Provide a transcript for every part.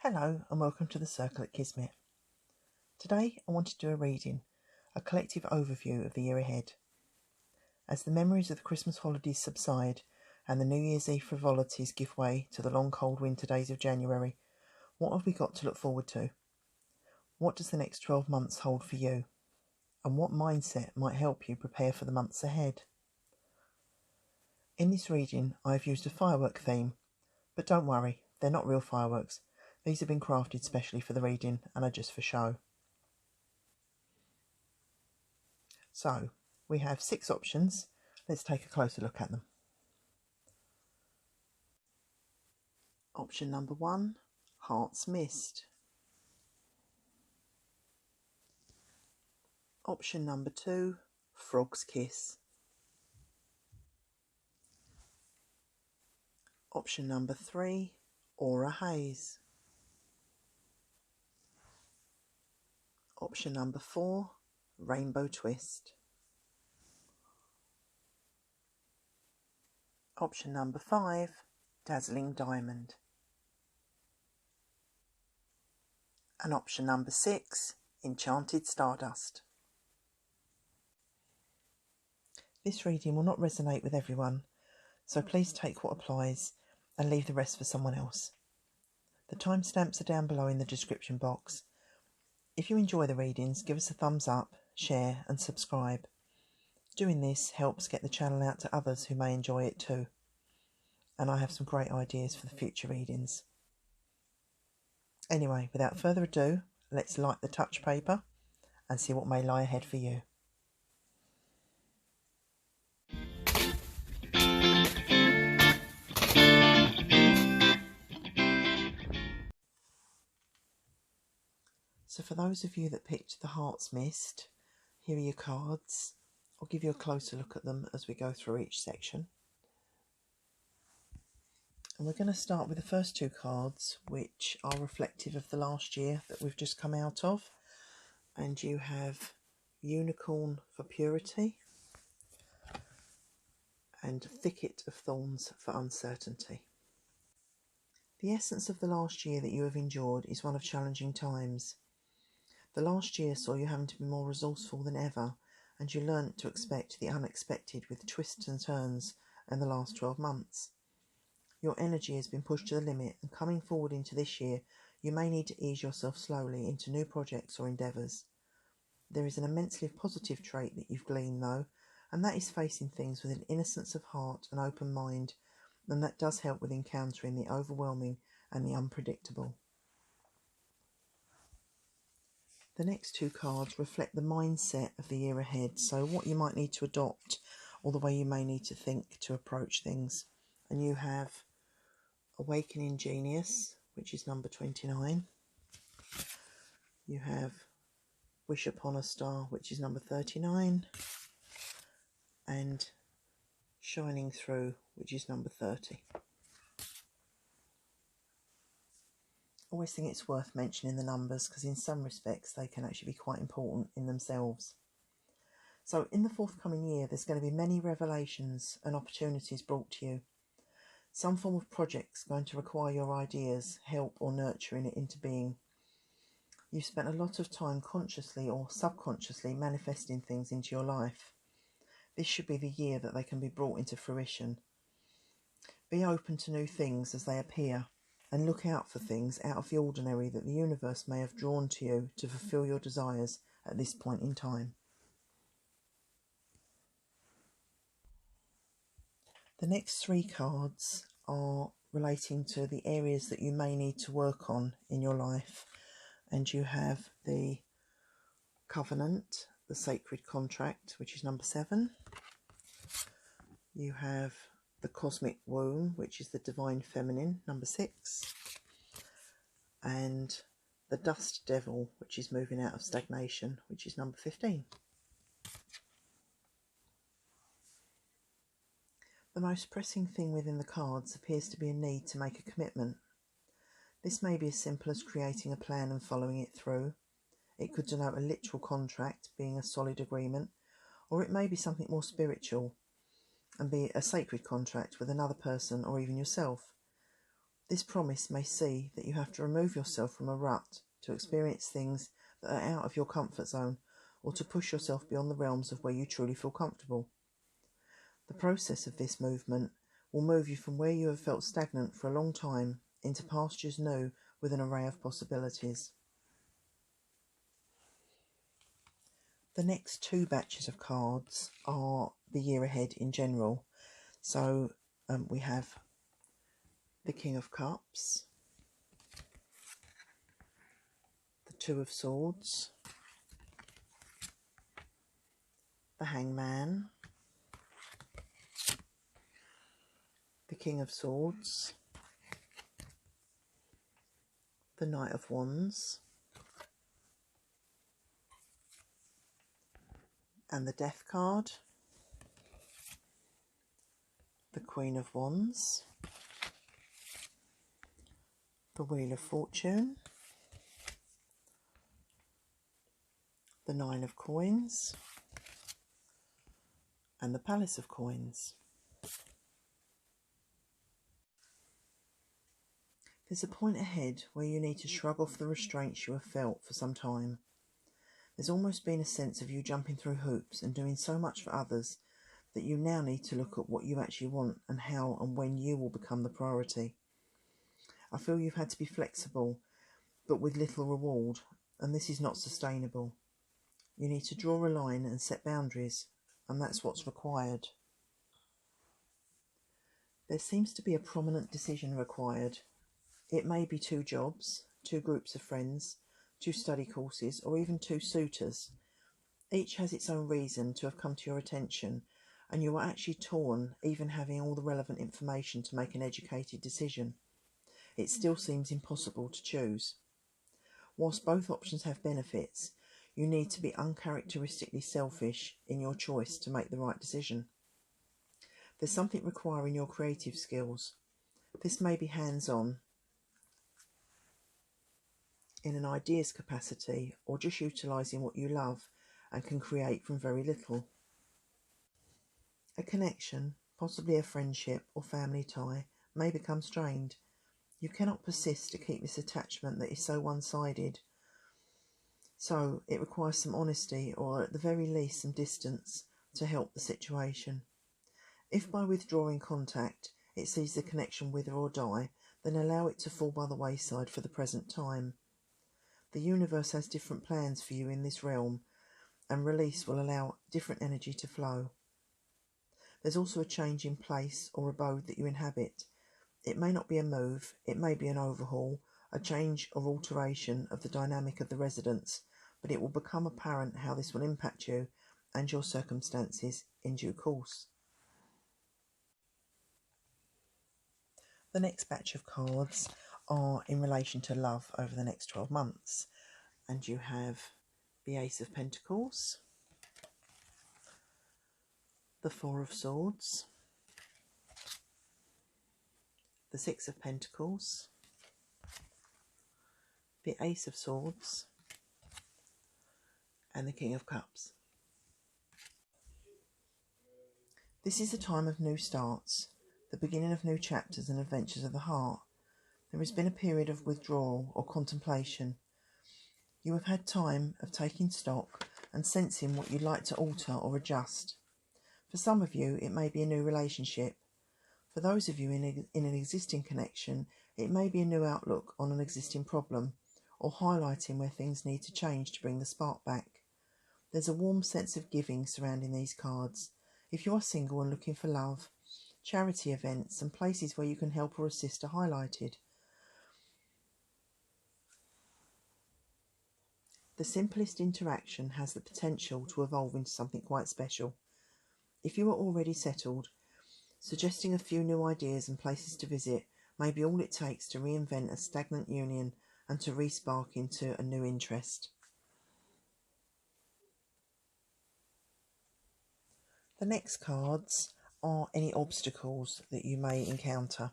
Hello and welcome to the Circle at Kismet. Today I want to do a reading, a collective overview of the year ahead. As the memories of the Christmas holidays subside and the New Year's Eve frivolities give way to the long cold winter days of January, what have we got to look forward to? What does the next 12 months hold for you? And what mindset might help you prepare for the months ahead? In this reading I have used a firework theme, but don't worry, they're not real fireworks. These have been crafted specially for the reading and are just for show. So, we have 6 options. Let's take a closer look at them. Option number 1, Heart's Mist. Option number 2, Frog's Kiss. Option number 3, Aura Haze. Option number 4, Rainbow Twist. Option number 5, Dazzling Diamond. And option number 6, Enchanted Stardust. This reading will not resonate with everyone, so please take what applies and leave the rest for someone else. The timestamps are down below in the description box. If you enjoy the readings, give us a thumbs up, share and subscribe. Doing this helps get the channel out to others who may enjoy it too. And I have some great ideas for the future readings. Anyway, without further ado, let's light the touch paper and see what may lie ahead for you. So for those of you that picked the Heart's Mist, here are your cards. I'll give you a closer look at them as we go through each section. And we're going to start with the first 2 cards, which are reflective of the last year that we've just come out of. And you have Unicorn for Purity and Thicket of Thorns for Uncertainty. The essence of the last year that you have endured is one of challenging times. The last year saw you having to be more resourceful than ever, and you learnt to expect the unexpected with twists and turns in the last 12 months. Your energy has been pushed to the limit, and coming forward into this year, you may need to ease yourself slowly into new projects or endeavours. There is an immensely positive trait that you've gleaned though, and that is facing things with an innocence of heart and open mind, and that does help with encountering the overwhelming and the unpredictable. The next 2 cards reflect the mindset of the year ahead, so what you might need to adopt or the way you may need to think to approach things. And you have Awakening Genius, which is number 29. You have Wish Upon a Star, which is number 39. And Shining Through, which is number 30. I always think it's worth mentioning the numbers because in some respects they can actually be quite important in themselves. So in the forthcoming year there's going to be many revelations and opportunities brought to you. Some form of project's going to require your ideas, help or nurturing it into being. You've spent a lot of time consciously or subconsciously manifesting things into your life. This should be the year that they can be brought into fruition. Be open to new things as they appear. And look out for things out of the ordinary that the universe may have drawn to you to fulfill your desires at this point in time. The next 3 cards are relating to the areas that you may need to work on in your life. And you have the Covenant, the Sacred Contract, which is number 7. You have the Cosmic Womb, which is the Divine Feminine, number 6. And the Dust Devil, which is moving out of stagnation, which is number 15. The most pressing thing within the cards appears to be a need to make a commitment. This may be as simple as creating a plan and following it through. It could denote a literal contract, being a solid agreement, or it may be something more spiritual and be a sacred contract with another person or even yourself. This promise may see that you have to remove yourself from a rut to experience things that are out of your comfort zone, or to push yourself beyond the realms of where you truly feel comfortable. The process of this movement will move you from where you have felt stagnant for a long time into pastures new with an array of possibilities. The next two batches of cards are the year ahead in general. So we have the King of Cups, the Two of Swords, the Hangman, the King of Swords, the Knight of Wands, and the Death card, the Queen of Wands, the Wheel of Fortune, the Nine of Coins, and the Palace of Coins. There's a point ahead where you need to shrug off the restraints you have felt for some time. There's almost been a sense of you jumping through hoops and doing so much for others that you now need to look at what you actually want and how and when you will become the priority. I feel you've had to be flexible, but with little reward, and this is not sustainable. You need to draw a line and set boundaries, and that's what's required. There seems to be a prominent decision required. It may be 2 jobs, 2 groups of friends, 2 study courses, or even 2 suitors. Each has its own reason to have come to your attention, and you are actually torn, even having all the relevant information to make an educated decision. It still seems impossible to choose. Whilst both options have benefits, you need to be uncharacteristically selfish in your choice to make the right decision. There's something requiring your creative skills. This may be hands-on, in an ideas capacity, or just utilising what you love and can create from very little. A connection, possibly a friendship or family tie, may become strained. You cannot persist to keep this attachment that is so one-sided. So it requires some honesty, or at the very least some distance, to help the situation. If by withdrawing contact it sees the connection wither or die, then allow it to fall by the wayside for the present time. The universe has different plans for you in this realm, and release will allow different energy to flow. There's also a change in place or abode that you inhabit. It may not be a move, it may be an overhaul, a change or alteration of the dynamic of the residence, but it will become apparent how this will impact you and your circumstances in due course. The next batch of cards are in relation to love over the next 12 months. And you have the Ace of Pentacles, the Four of Swords, the Six of Pentacles, the Ace of Swords, and the King of Cups. This is a time of new starts, the beginning of new chapters and adventures of the heart. There has been a period of withdrawal or contemplation. You have had time of taking stock and sensing what you'd like to alter or adjust. For some of you, it may be a new relationship. For those of you in an existing connection, it may be a new outlook on an existing problem, or highlighting where things need to change to bring the spark back. There's a warm sense of giving surrounding these cards. If you are single and looking for love, charity events and places where you can help or assist are highlighted. The simplest interaction has the potential to evolve into something quite special. If you are already settled, suggesting a few new ideas and places to visit may be all it takes to reinvent a stagnant union and to re-spark into a new interest. The next cards are any obstacles that you may encounter.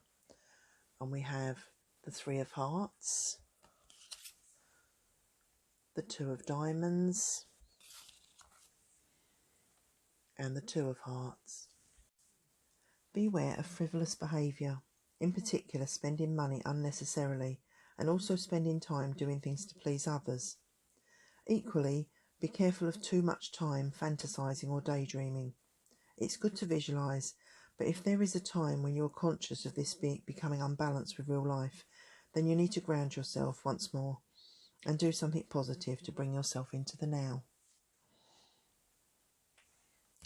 And we have the Three of Hearts, the Two of Diamonds, and the Two of Hearts. Beware of frivolous behaviour. in particular spending money unnecessarily and also spending time doing things to please others. Equally, be careful of too much time fantasising or daydreaming. It's good to visualise, but if there is a time when you're conscious of this becoming unbalanced with real life, then you need to ground yourself once more and do something positive to bring yourself into the now.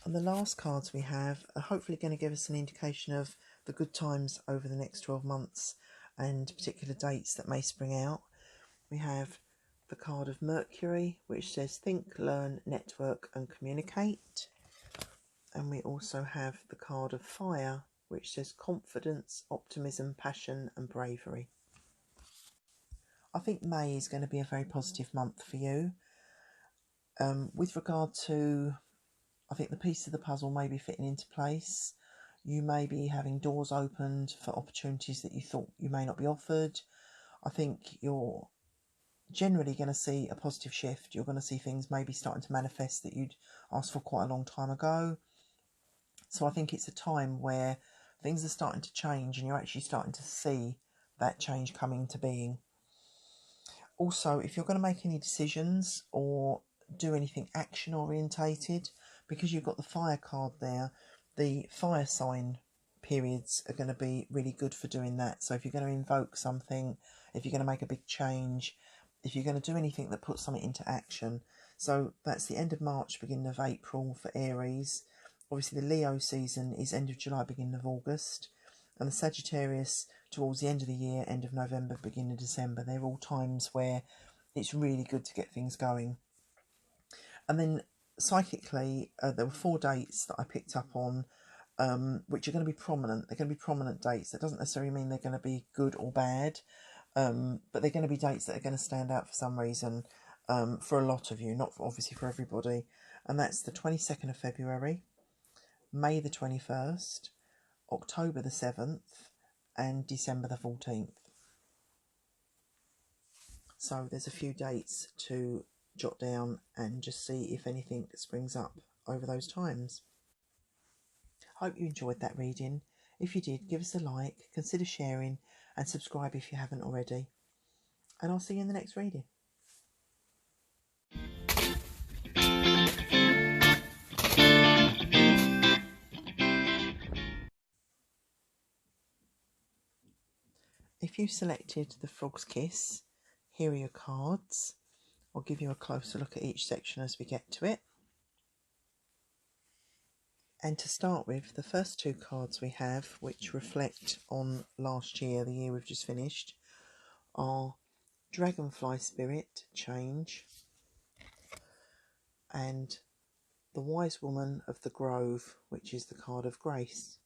And the last cards we have are hopefully going to give us an indication of the good times over the next 12 months and particular dates that may spring out. We have the card of Mercury, which says think, learn, network and communicate. And we also have the card of Fire, which says confidence, optimism, passion and bravery. I think May is going to be a very positive month for you. With regard to, I think the piece of the puzzle may be fitting into place. You may be having doors opened for opportunities that you thought you may not be offered. I think you're generally going to see a positive shift. You're going to see things maybe starting to manifest that you'd asked for quite a long time ago. So I think it's a time where things are starting to change and you're actually starting to see that change coming to being. Also, if you're going to make any decisions or do anything action orientated, because you've got the fire card there, the fire sign periods are going to be really good for doing that. So if you're going to invoke something, if you're going to make a big change, if you're going to do anything that puts something into action. So that's the end of March, beginning of April for Aries. Obviously the Leo season is end of July, beginning of August. And the Sagittarius towards the end of the year, end of November, beginning of December. They're all times where it's really good to get things going. And then psychically, there were 4 dates that I picked up on, which are going to be prominent. They're going to be prominent dates. That doesn't necessarily mean they're going to be good or bad, but they're going to be dates that are going to stand out for some reason, for a lot of you, not obviously for everybody. And that's the 22nd of February, May the 21st, October the 7th and December the 14th. So there's a few dates to jot down and just see if anything springs up over those times. Hope you enjoyed that reading. If you did, give us a like, consider sharing and subscribe if you haven't already. And I'll see you in the next reading. If you selected the Frog's Kiss, here are your cards. I'll give you a closer look at each section as we get to it. And to start with, the first 2 cards we have, which reflect on last year, the year we've just finished, are Dragonfly Spirit, Change, and the Wise Woman of the Grove, which is the card of Grace.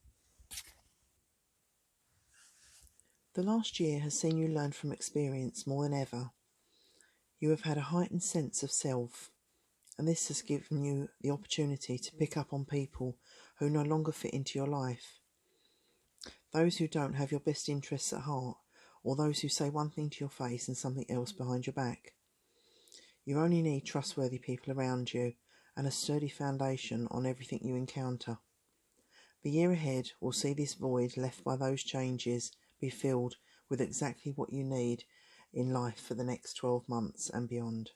The last year has seen you learn from experience more than ever. You have had a heightened sense of self, and this has given you the opportunity to pick up on people who no longer fit into your life. Those who don't have your best interests at heart, or those who say one thing to your face and something else behind your back. You only need trustworthy people around you and a sturdy foundation on everything you encounter. The year ahead will see this void left by those changes be filled with exactly what you need in life for the next 12 months and beyond.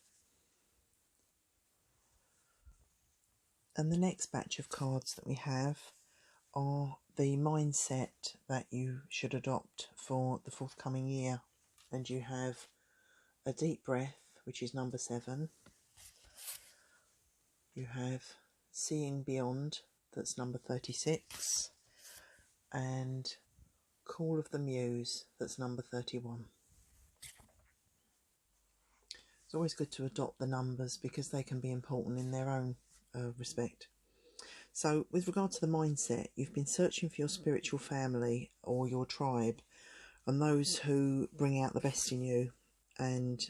And the next batch of cards that we have are the mindset that you should adopt for the forthcoming year. And you have a deep breath, which is number 7. You have seeing beyond, that's number 36. And Call of the Muse, that's number 31. It's always good to adopt the numbers because they can be important in their own respect. So with regard to the mindset, you've been searching for your spiritual family or your tribe and those who bring out the best in you and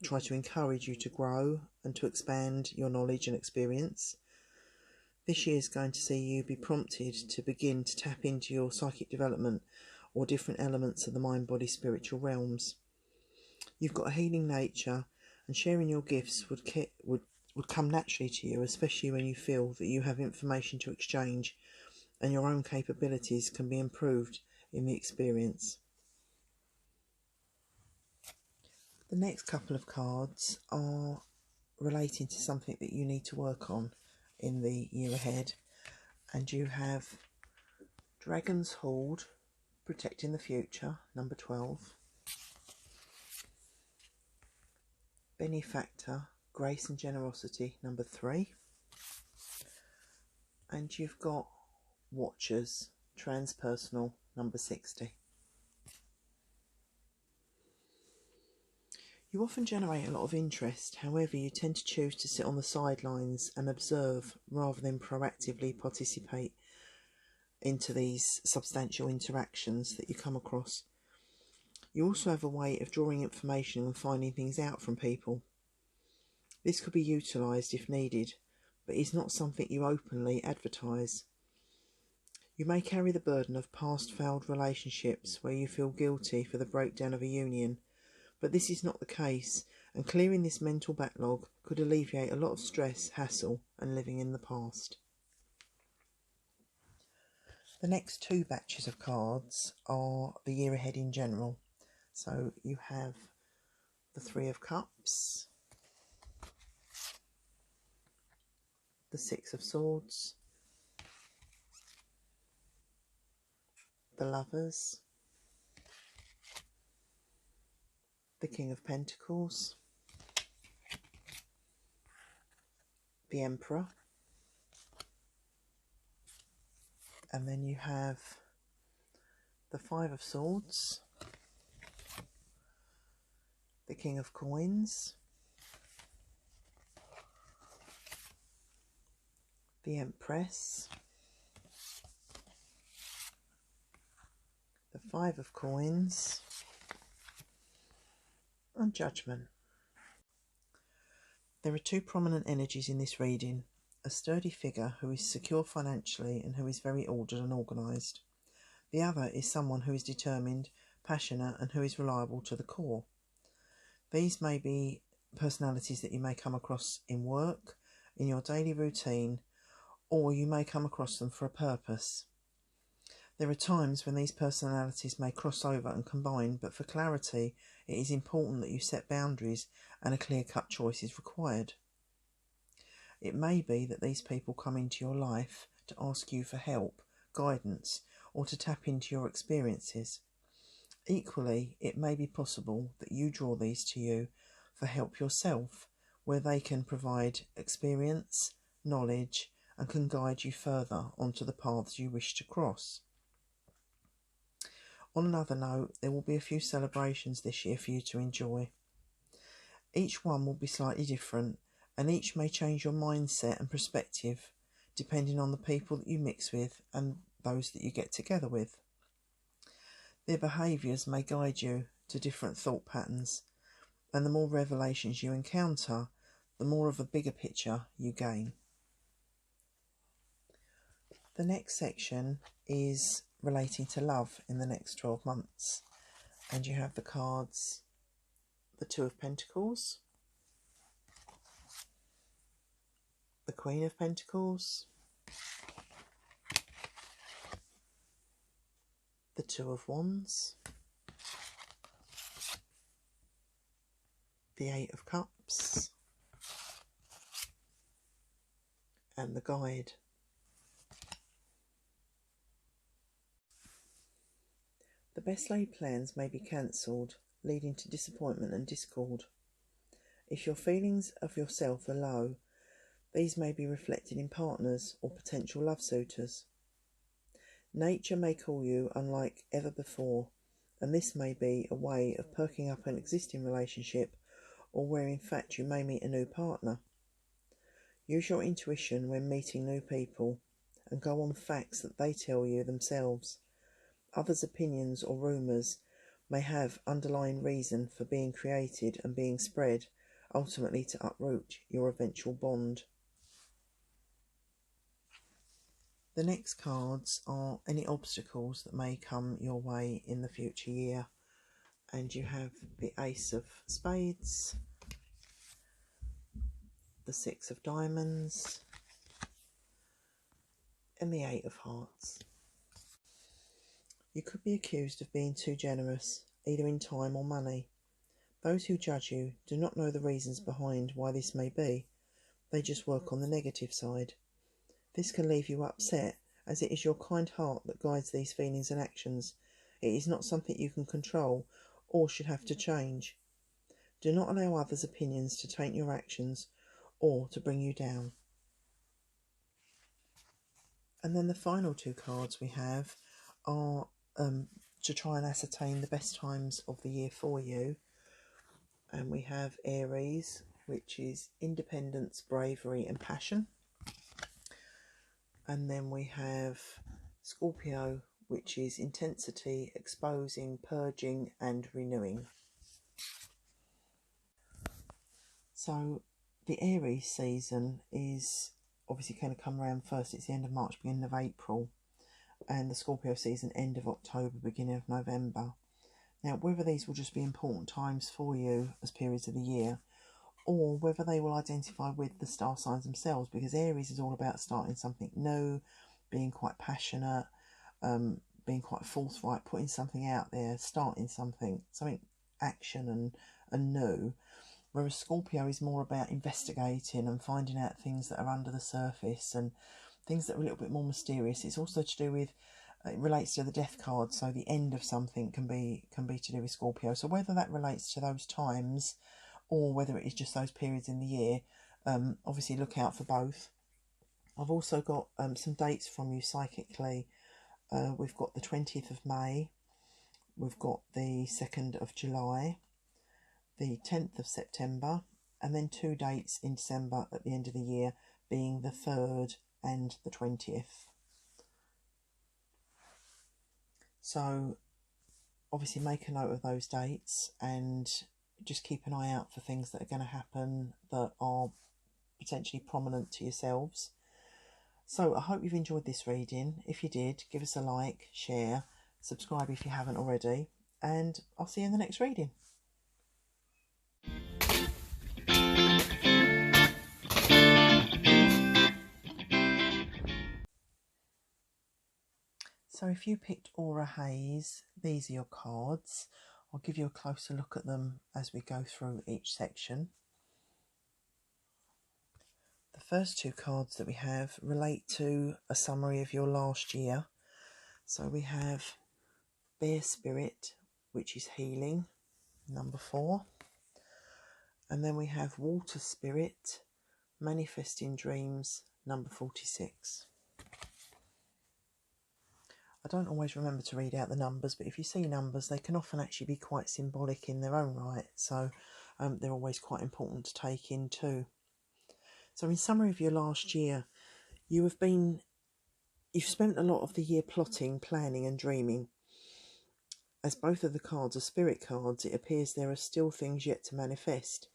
try to encourage you to grow and to expand your knowledge and experience. This year is going to see you be prompted to begin to tap into your psychic development or different elements of the mind-body spiritual realms. You've got a healing nature, and sharing your gifts would come naturally to you, especially when you feel that you have information to exchange and your own capabilities can be improved in the experience. The next couple of cards are relating to something that you need to work on in the year ahead, and you have Dragon's Hoard, Protecting the Future, number 12, Benefactor, Grace and Generosity, number 3, and you've got Watchers, Transpersonal, number 60. You often generate a lot of interest, however you tend to choose to sit on the sidelines and observe rather than proactively participate into these substantial interactions that you come across. You also have a way of drawing information and finding things out from people. This could be utilised if needed, but is not something you openly advertise. You may carry the burden of past failed relationships where you feel guilty for the breakdown of a union, but this is not the case, and clearing this mental backlog could alleviate a lot of stress, hassle, and living in the past. The next two batches of cards are the year ahead in general. So you have the Three of Cups, the Six of Swords, the Lovers, the King of Pentacles, the Emperor, and then you have the Five of Swords, the King of Coins, the Empress, the Five of Coins, and Judgment. There are two prominent energies in this reading: a sturdy figure who is secure financially and who is very ordered and organised. The other is someone who is determined, passionate, and who is reliable to the core. These may be personalities that you may come across in work, in your daily routine, or you may come across them for a purpose. There are times when these personalities may cross over and combine, but for clarity, it is important that you set boundaries and a clear-cut choice is required. It may be that these people come into your life to ask you for help, guidance, or to tap into your experiences. Equally, it may be possible that you draw these to you for help yourself, where they can provide experience, knowledge, and can guide you further onto the paths you wish to cross. On another note, there will be a few celebrations this year for you to enjoy. Each one will be slightly different, and each may change your mindset and perspective depending on the people that you mix with and those that you get together with. Their behaviours may guide you to different thought patterns, and the more revelations you encounter, the more of a bigger picture you gain. The next section is relating to love in the next 12 months, and you have the cards, the Two of Pentacles, the Queen of Pentacles, the Two of Wands, the Eight of Cups, and the Guide. The best laid plans may be cancelled, leading to disappointment and discord. If your feelings of yourself are low, these may be reflected in partners or potential love suitors. Nature may call you unlike ever before, and this may be a way of perking up an existing relationship, or where in fact you may meet a new partner. Use your intuition when meeting new people, and go on facts that they tell you themselves. Others' opinions or rumours may have underlying reason for being created and being spread, ultimately to uproot your eventual bond. The next cards are any obstacles that may come your way in the future year, and you have the Ace of Spades, the Six of Diamonds, and the Eight of Hearts. You could be accused of being too generous, either in time or money. Those who judge you do not know the reasons behind why this may be. They just work on the negative side. This can leave you upset, as it is your kind heart that guides these feelings and actions. It is not something you can control or should have to change. Do not allow others' opinions to taint your actions or to bring you down. And then the final two cards we have are to try and ascertain the best times of the year for you. And we have Aries, which is independence, bravery and passion. And then we have Scorpio, which is intensity, exposing, purging and renewing. So the Aries season is obviously going to come around first. It's the end of March, beginning of April. And the Scorpio season, end of October, beginning of November. Now, whether these will just be important times for you as periods of the year, or whether they will identify with the star signs themselves, because Aries is all about starting something new, being quite passionate, being quite forthright, putting something out there, starting something action and new. Whereas Scorpio is more about investigating and finding out things that are under the surface and things that are a little bit more mysterious. It's also to do with, it relates to the death card, so the end of something can be to do with Scorpio. So whether that relates to those times or whether it is just those periods in the year, obviously look out for both. I've also got some dates from you psychically. We've got the 20th of May, we've got the 2nd of July, the 10th of September, and then 2 dates in December at the end of the year, being the 3rd and the 20th. So obviously make a note of those dates and just keep an eye out for things that are going to happen that are potentially prominent to yourselves. So I hope you've enjoyed this reading. If you did, give us a like, share, subscribe if you haven't already, and I'll see you in the next reading. So if you picked Aura Haze, these are your cards. I'll give you a closer look at them as we go through each section. The first 2 cards that we have relate to a summary of your last year. So we have Bear Spirit, which is healing, number 4. And then we have Water Spirit, manifesting dreams, number 46. I don't always remember to read out the numbers, but if you see numbers, they can often actually be quite symbolic in their own right. So they're always quite important to take in too. So in summary of your last year, you've spent a lot of the year plotting, planning and dreaming. As both of the cards are spirit cards, it appears there are still things yet to manifest,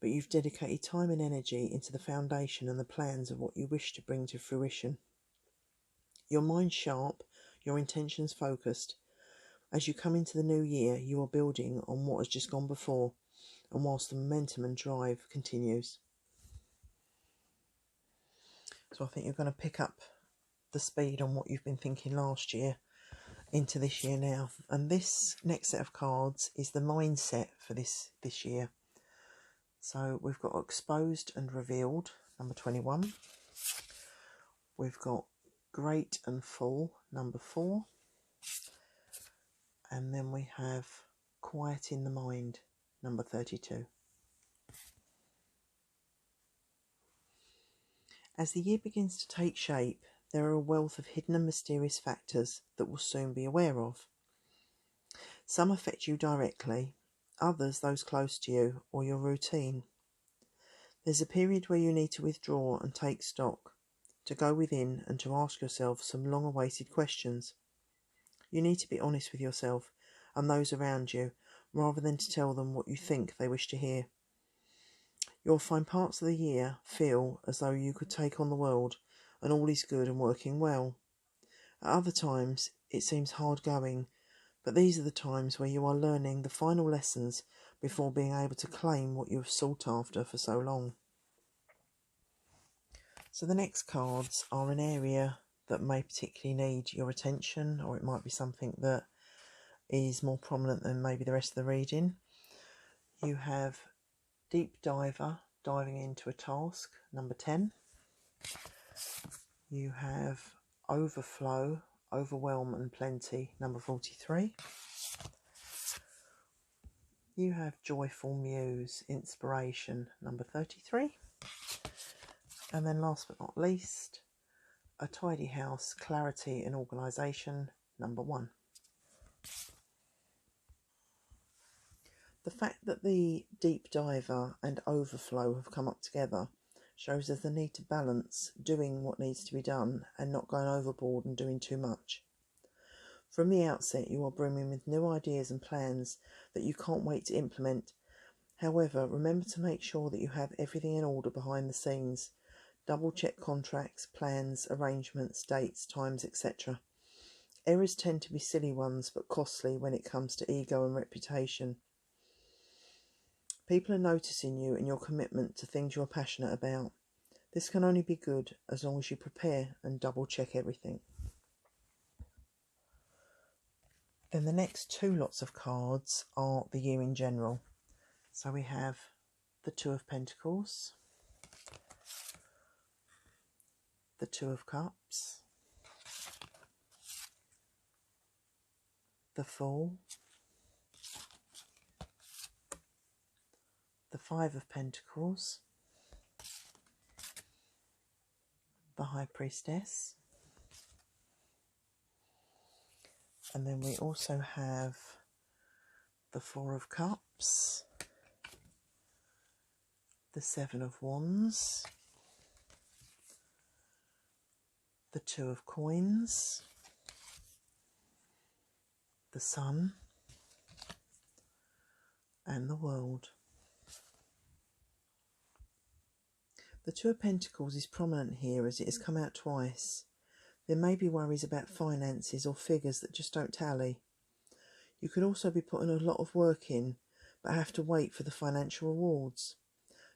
but you've dedicated time and energy into the foundation and the plans of what you wish to bring to fruition. Your mind's sharp, your intentions focused. As you come into the new year, you are building on what has just gone before, and whilst the momentum and drive continues. So I think you're going to pick up the speed on what you've been thinking last year into this year now. And this next set of cards is the mindset for this year. So we've got Exposed and Revealed, number 21. We've got Great and Full, number 4. And then we have Quiet in the Mind, number 32. As the year begins to take shape, there are a wealth of hidden and mysterious factors that we'll soon be aware of. Some affect you directly, others those close to you or your routine. There's a period where you need to withdraw and take stock, to go within and to ask yourself some long-awaited questions. You need to be honest with yourself and those around you, rather than to tell them what you think they wish to hear. You'll find parts of the year feel as though you could take on the world and all is good and working well. At other times it seems hard going, but these are the times where you are learning the final lessons before being able to claim what you have sought after for so long. So the next cards are an area that may particularly need your attention, or it might be something that is more prominent than maybe the rest of the reading. You have Deep Diver, diving into a task, number 10. You have Overflow, overwhelm and plenty, number 43. You have Joyful Muse, inspiration, number 33. And then last but not least, A Tidy House, clarity and organisation, number 1. The fact that the Deep Diver and Overflow have come up together shows there's the need to balance doing what needs to be done and not going overboard and doing too much. From the outset, you are brimming with new ideas and plans that you can't wait to implement. However, remember to make sure that you have everything in order behind the scenes. Double check contracts, plans, arrangements, dates, times, etc. Errors tend to be silly ones but costly when it comes to ego and reputation. People are noticing you and your commitment to things you're passionate about. This can only be good as long as you prepare and double check everything. Then the next two lots of cards are the year in general. So we have the Two of Pentacles, the Two of Cups, the Fool, the Five of Pentacles, the High Priestess, and then we also have the Four of Cups, the Seven of Wands, the Two of Coins, the Sun, and the World. The Two of Pentacles is prominent here as it has come out twice. There may be worries about finances or figures that just don't tally. You could also be putting a lot of work in, but have to wait for the financial rewards.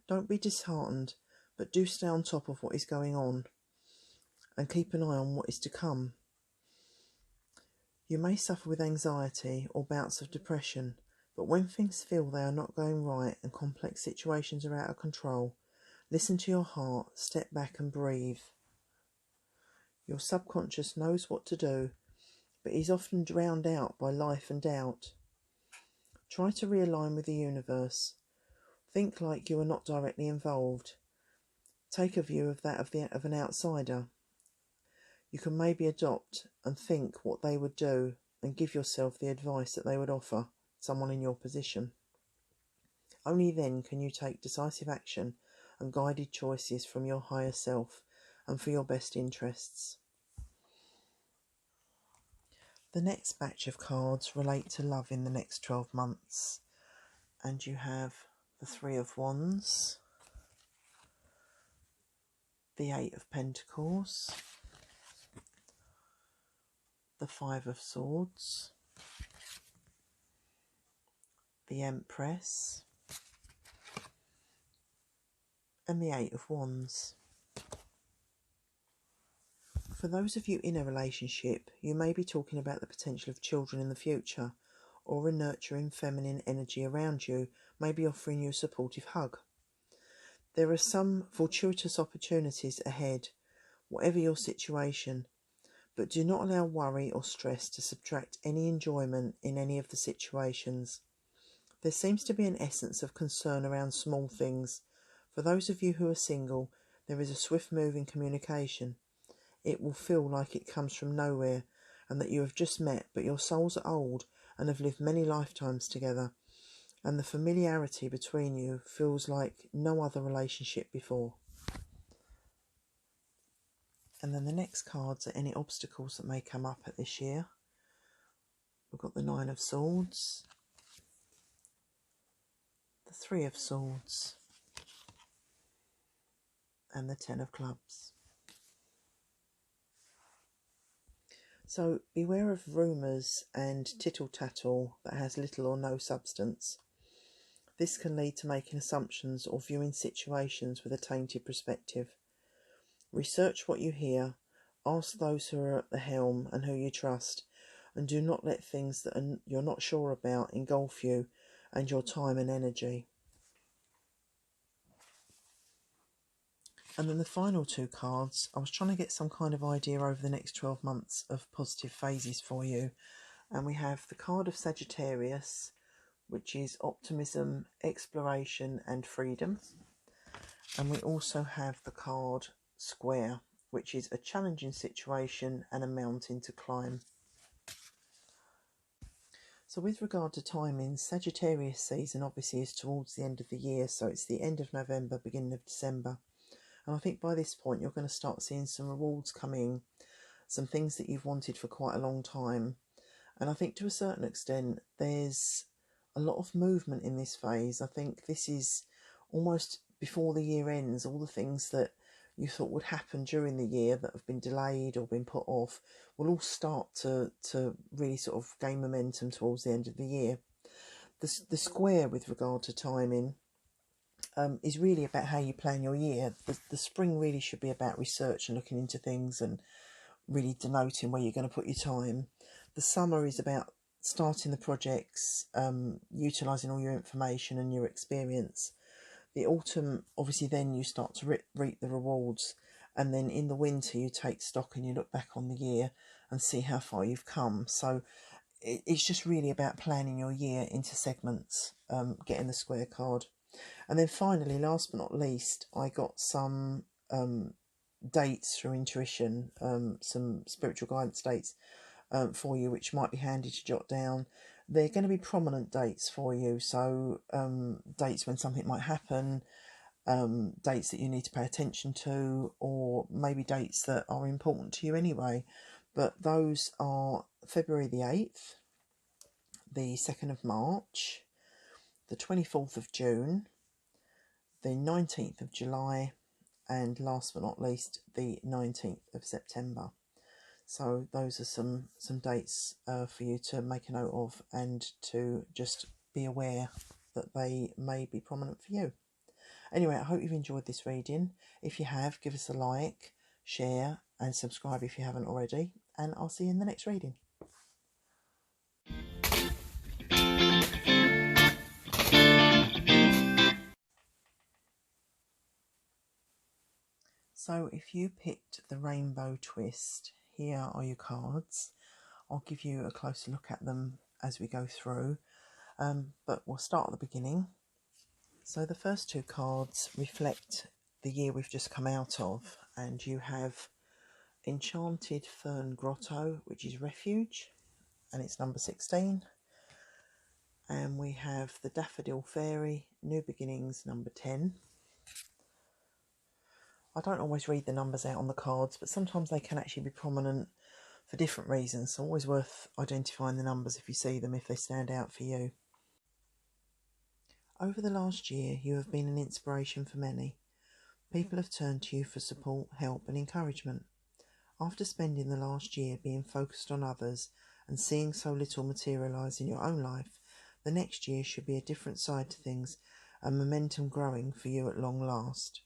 Don't be disheartened, but do stay on top of what is going on and keep an eye on what is to come. You may suffer with anxiety or bouts of depression, but when things feel they are not going right and complex situations are out of control, listen to your heart, step back and breathe. Your subconscious knows what to do, but is often drowned out by life and doubt. Try to realign with the universe. Think like you are not directly involved. Take a view of that of an outsider. You can maybe adopt and think what they would do and give yourself the advice that they would offer someone in your position. Only then can you take decisive action and guided choices from your higher self and for your best interests. The next batch of cards relate to love in the next 12 months, and you have the Three of Wands, the Eight of Pentacles, the Five of Swords, the Empress, and the Eight of Wands. For those of you in a relationship, you may be talking about the potential of children in the future, or a nurturing feminine energy around you may be offering you a supportive hug. There are some fortuitous opportunities ahead, whatever your situation, but do not allow worry or stress to subtract any enjoyment in any of the situations. There seems to be an essence of concern around small things. For those of you who are single, there is a swift move in communication. It will feel like it comes from nowhere and that you have just met, but your souls are old and have lived many lifetimes together, and the familiarity between you feels like no other relationship before. And then the next cards are any obstacles that may come up at this year. We've got the Nine of Swords, the Three of Swords, and the Ten of Clubs. So beware of rumours and tittle-tattle that has little or no substance. This can lead to making assumptions or viewing situations with a tainted perspective. Research what you hear, Ask those who are at the helm and who you trust, and do not let things that you're not sure about engulf you and your time and energy. And then the final two cards, I was trying to get some kind of idea over the next 12 months of positive phases for you. And we have the card of Sagittarius, which is optimism, exploration and freedom. And we also have the card Square, which is a challenging situation and a mountain to climb. So with regard to timing, Sagittarius season obviously is towards the end of the year, so it's the end of November, beginning of December. And I think by this point you're going to start seeing some rewards coming, some things that you've wanted for quite a long time. And I think to a certain extent there's a lot of movement in this phase. I think this is almost before the year ends, all the things that you thought would happen during the year that have been delayed or been put off will all start to really sort of gain momentum towards the end of the year. The square with regard to timing is really about how you plan your year. The spring really should be about research and looking into things and really denoting where you're going to put your time. The summer is about starting the projects, utilising all your information and your experience. The autumn, obviously, then you start to reap the rewards. And then in the winter, you take stock and you look back on the year and see how far you've come. So it's just really about planning your year into segments, getting the square card. And then finally, last but not least, I got some dates through intuition, some spiritual guidance dates for you, which might be handy to jot down. They're going to be prominent dates for you, so dates when something might happen, dates that you need to pay attention to, or maybe dates that are important to you anyway. But those are February the 8th, the 2nd of March, the 24th of June, the 19th of July, and last but not least, the 19th of September. So those are some dates for you to make a note of and to just be aware that they may be prominent for you. Anyway, I hope you've enjoyed this reading. If you have, give us a like, share and subscribe if you haven't already. And I'll see you in the next reading. So if you picked the rainbow twist, here are your cards. I'll give you a closer look at them as we go through, but we'll start at the beginning. So the first two cards reflect the year we've just come out of, and you have Enchanted Fern Grotto, which is Refuge, and it's number 16. And we have the Daffodil Fairy, New Beginnings, number 10. I don't always read the numbers out on the cards, but sometimes they can actually be prominent for different reasons, so always worth identifying the numbers if you see them, if they stand out for you. Over the last year, you have been an inspiration for many. People have turned to you for support, help and encouragement. After spending the last year being focused on others and seeing so little materialise in your own life, the next year should be a different side to things and momentum growing for you at long last.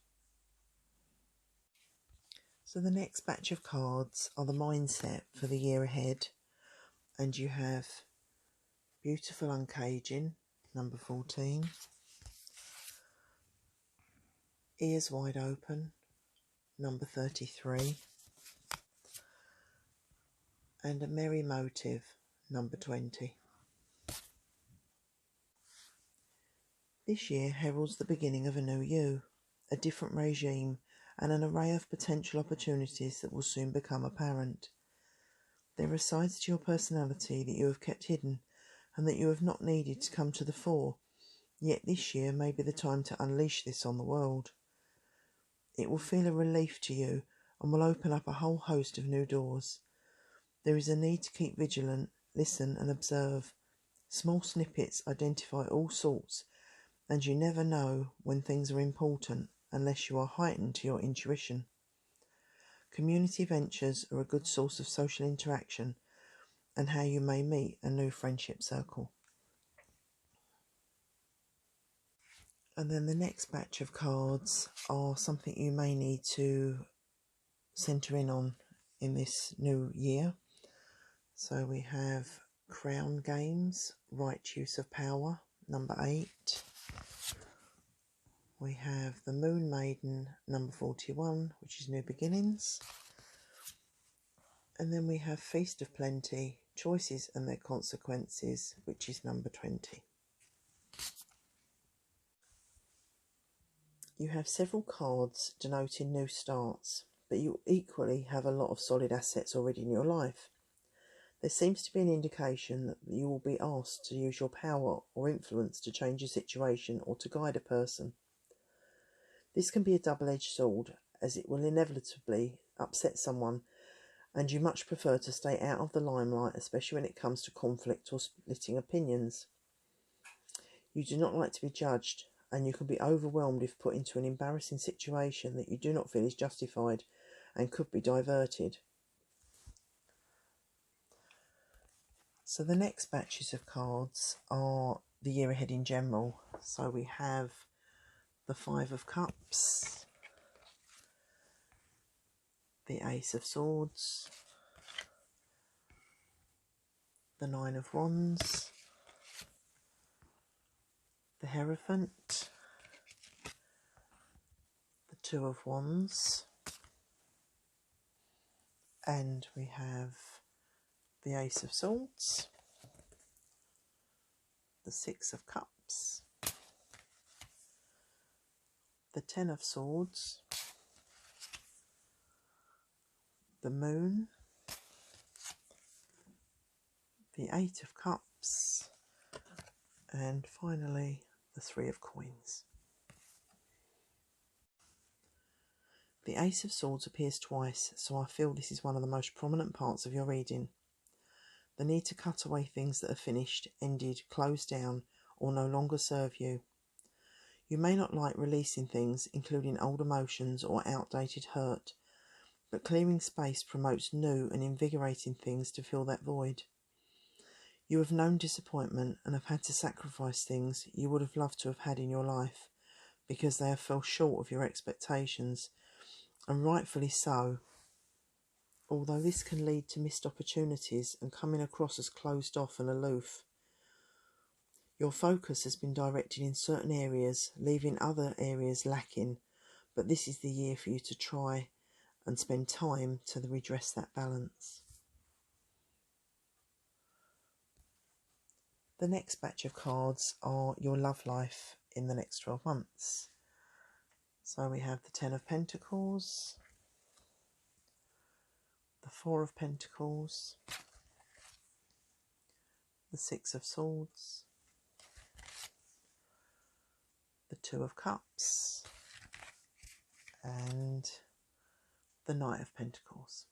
So the next batch of cards are the mindset for the year ahead, and you have Beautiful Uncaging, number 14, Ears Wide Open, number 33, and A Merry Motive, number 20. This year heralds the beginning of a new you, a different regime, and an array of potential opportunities that will soon become apparent. There are sides to your personality that you have kept hidden and that you have not needed to come to the fore, yet this year may be the time to unleash this on the world. It will feel a relief to you and will open up a whole host of new doors. There is a need to keep vigilant, listen and observe. Small snippets identify all sorts, and you never know when things are important unless you are heightened to your intuition. Community ventures are a good source of social interaction and how you may meet a new friendship circle. And then the next batch of cards are something you may need to centre in on in this new year. So we have Crown Games, Right Use of Power, number 8. We have the Moon Maiden, number 41, which is New Beginnings. And then we have Feast of Plenty, Choices and Their Consequences, which is number 20. You have several cards denoting new starts, but you equally have a lot of solid assets already in your life. There seems to be an indication that you will be asked to use your power or influence to change a situation or to guide a person. This can be a double-edged sword, as it will inevitably upset someone, and you much prefer to stay out of the limelight, especially when it comes to conflict or splitting opinions. You do not like to be judged, and you can be overwhelmed if put into an embarrassing situation that you do not feel is justified and could be diverted. So the next batches of cards are the year ahead in general. So we have the 5 of Cups, the Ace of Swords, the 9 of Wands, the Hierophant, the 2 of Wands, and we have the Ace of Swords, the 6 of Cups, the 10 of Swords, the Moon, the 8 of Cups, and finally the 3 of Coins. The Ace of Swords appears twice, so I feel this is one of the most prominent parts of your reading. The need to cut away things that are finished, ended, closed down, or no longer serve you. You may not like releasing things, including old emotions or outdated hurt, but clearing space promotes new and invigorating things to fill that void. You have known disappointment and have had to sacrifice things you would have loved to have had in your life because they have fell short of your expectations, and rightfully so, although this can lead to missed opportunities and coming across as closed off and aloof. Your focus has been directed in certain areas, leaving other areas lacking, but this is the year for you to try and spend time to redress that balance. The next batch of cards are your love life in the next 12 months. So we have the 10 of Pentacles, the 4 of Pentacles, the 6 of Swords, the 2 of Cups, and the Knight of Pentacles.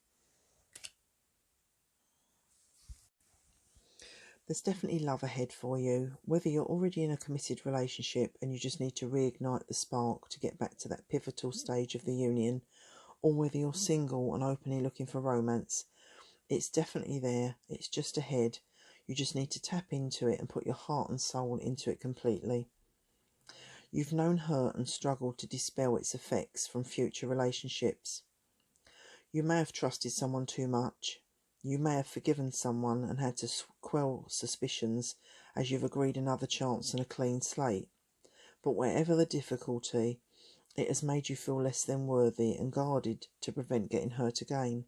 There's definitely love ahead for you, whether you're already in a committed relationship and you just need to reignite the spark to get back to that pivotal stage of the union, or whether you're single and openly looking for romance. It's definitely there, it's just ahead. You just need to tap into it and put your heart and soul into it completely. You've known hurt and struggled to dispel its effects from future relationships. You may have trusted someone too much. You may have forgiven someone and had to quell suspicions as you've agreed another chance and a clean slate. But whatever the difficulty, it has made you feel less than worthy and guarded to prevent getting hurt again.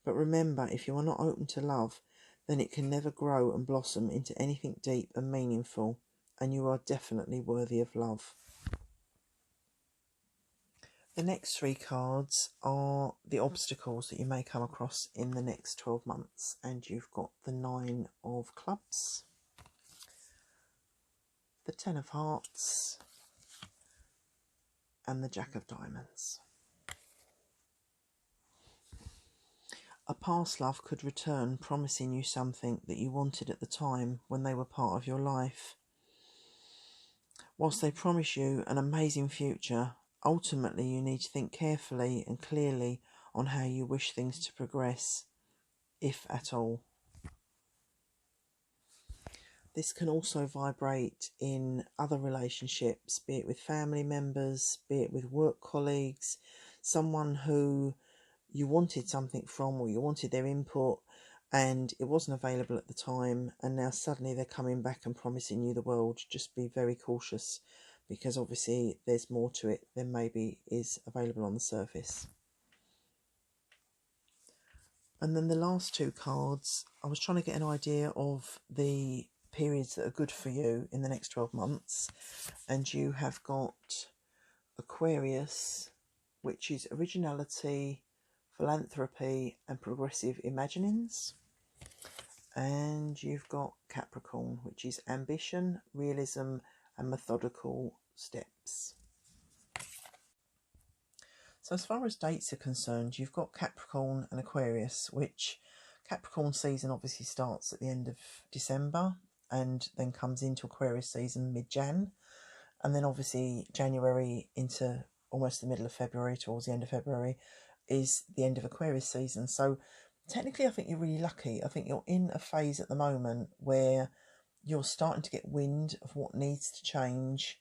But remember, if you are not open to love, then it can never grow and blossom into anything deep and meaningful, and you are definitely worthy of love. The next 3 cards are the obstacles that you may come across in the next 12 months. And you've got the 9 of Clubs, the 10 of Hearts, and the Jack of Diamonds. A past love could return, promising you something that you wanted at the time when they were part of your life. Whilst they promise you an amazing future, ultimately you need to think carefully and clearly on how you wish things to progress, if at all. This can also vibrate in other relationships, be it with family members, be it with work colleagues, someone who you wanted something from, or you wanted their input, and it wasn't available at the time, and now suddenly they're coming back and promising you the world. Just be very cautious, because obviously there's more to it than maybe is available on the surface. And then the last two cards, I was trying to get an idea of the periods that are good for you in the next 12 months. And you have got Aquarius, which is originality, philanthropy and progressive imaginings. And you've got Capricorn, which is ambition, realism and methodical steps. So as far as dates are concerned, you've got Capricorn and Aquarius, which Capricorn season obviously starts at the end of December and then comes into Aquarius season mid-Jan. And then obviously January into almost the middle of February, towards the end of February, is the end of Aquarius season. So technically I think you're really lucky. I think you're in a phase at the moment where you're starting to get wind of what needs to change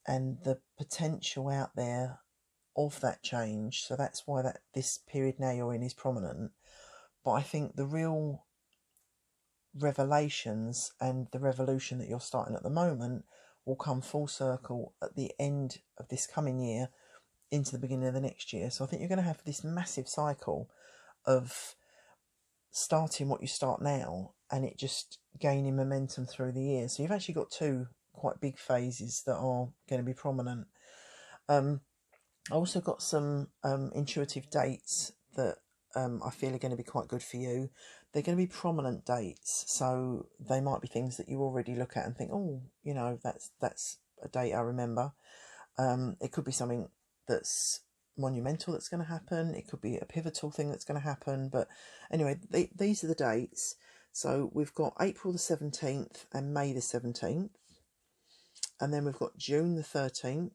and the potential out there of that change. So that's why this period now you're in is prominent. But I think the real revelations and the revolution that you're starting at the moment will come full circle at the end of this coming year into the beginning of the next year. So I think you're going to have this massive cycle of starting what you start now and it just gaining momentum through the year. So you've actually got two quite big phases that are going to be prominent. I also got some intuitive dates that I feel are going to be quite good for you. They're going to be prominent dates, so they might be things that you already look at and think, oh, you know, that's a date I remember. It could be something that's monumental that's going to happen. It could be a pivotal thing that's going to happen. But anyway, these are the dates. So we've got April the 17th and May the 17th. And then we've got June the 13th.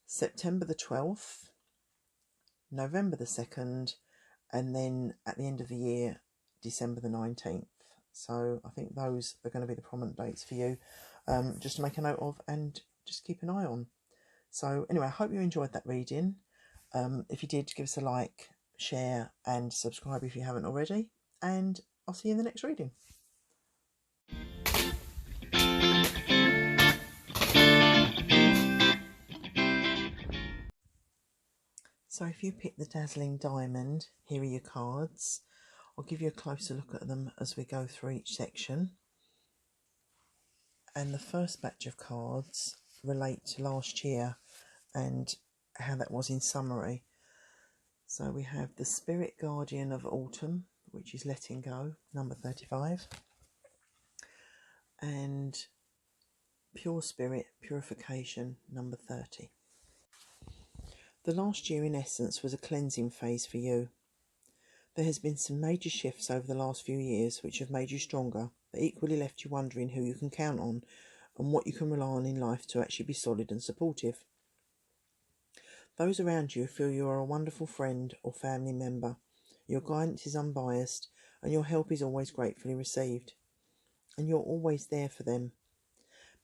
September the 12th, November the 2nd, and then at the end of the year, December the 19th. So I think those are going to be the prominent dates for you, just to make a note of and just keep an eye on. So anyway, I hope you enjoyed that reading. If you did, give us a like, share and subscribe if you haven't already. And I'll see you in the next reading. So if you pick the Dazzling Diamond, here are your cards. I'll give you a closer look at them as we go through each section. And the first batch of cards relate to last year and how that was in summary. So we have the Spirit Guardian of Autumn, which is Letting Go, number 35. And Pure Spirit Purification, number 30. The last year in essence was a cleansing phase for you. There has been some major shifts over the last few years which have made you stronger, but equally left you wondering who you can count on and what you can rely on in life to actually be solid and supportive. Those around you feel you are a wonderful friend or family member. Your guidance is unbiased and your help is always gratefully received. And you're always there for them.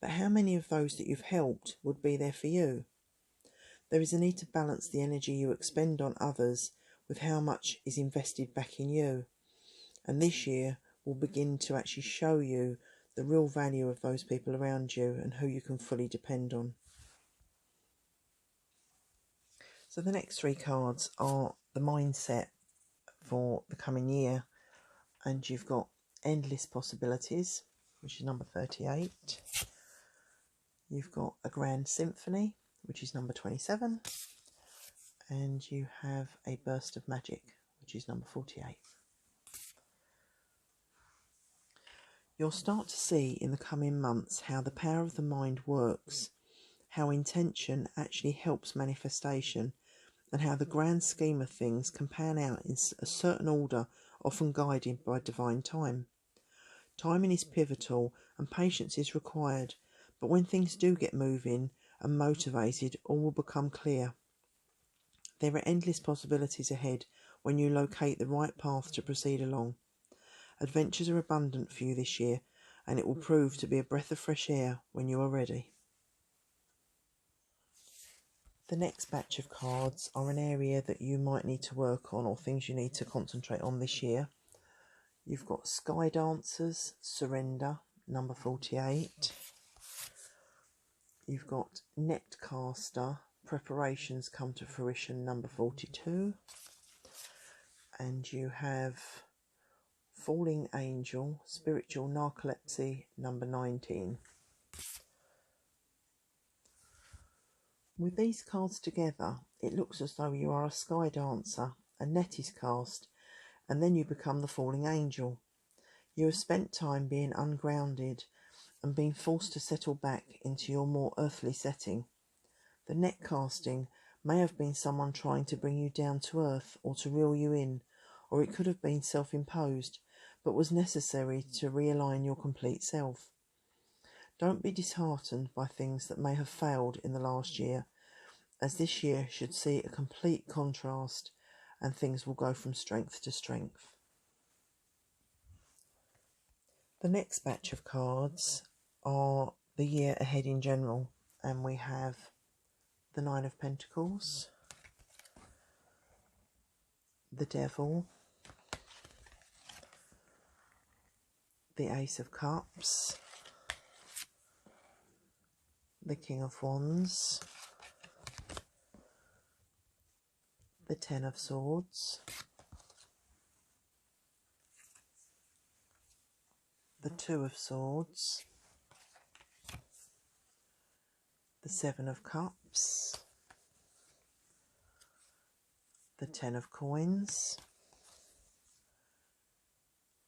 But how many of those that you've helped would be there for you? There is a need to balance the energy you expend on others with how much is invested back in you. And this year will begin to actually show you the real value of those people around you and who you can fully depend on. So the next three cards are the mindset for the coming year. And you've got Endless Possibilities, which is number 38. You've got A Grand Symphony, which is number 27, and you have A Burst of Magic, which is number 48. You'll start to see in the coming months how the power of the mind works, how intention actually helps manifestation, and how the grand scheme of things can pan out in a certain order, often guided by divine time. Timing is pivotal and patience is required, but when things do get moving and motivated, all will become clear. There are endless possibilities ahead when you locate the right path to proceed along. Adventures are abundant for you this year, and it will prove to be a breath of fresh air when you are ready. The next batch of cards are an area that you might need to work on or things you need to concentrate on this year. You've got Sky Dancers, Surrender, number 48. You've got Netcaster, Preparations Come to Fruition, number 42. And you have Falling Angel, Spiritual Narcolepsy, number 19. With these cards together, it looks as though you are a sky dancer, a net is cast, and then you become the falling angel. You have spent time being ungrounded and been forced to settle back into your more earthly setting. The net casting may have been someone trying to bring you down to earth or to reel you in, or it could have been self-imposed, but was necessary to realign your complete self. Don't be disheartened by things that may have failed in the last year, as this year should see a complete contrast and things will go from strength to strength. The next batch of cards are the year ahead in general, and we have the Nine of Pentacles, the Devil, the Ace of Cups, the King of Wands, the Ten of Swords, the Two of Swords, the Seven of Cups, the Ten of Coins,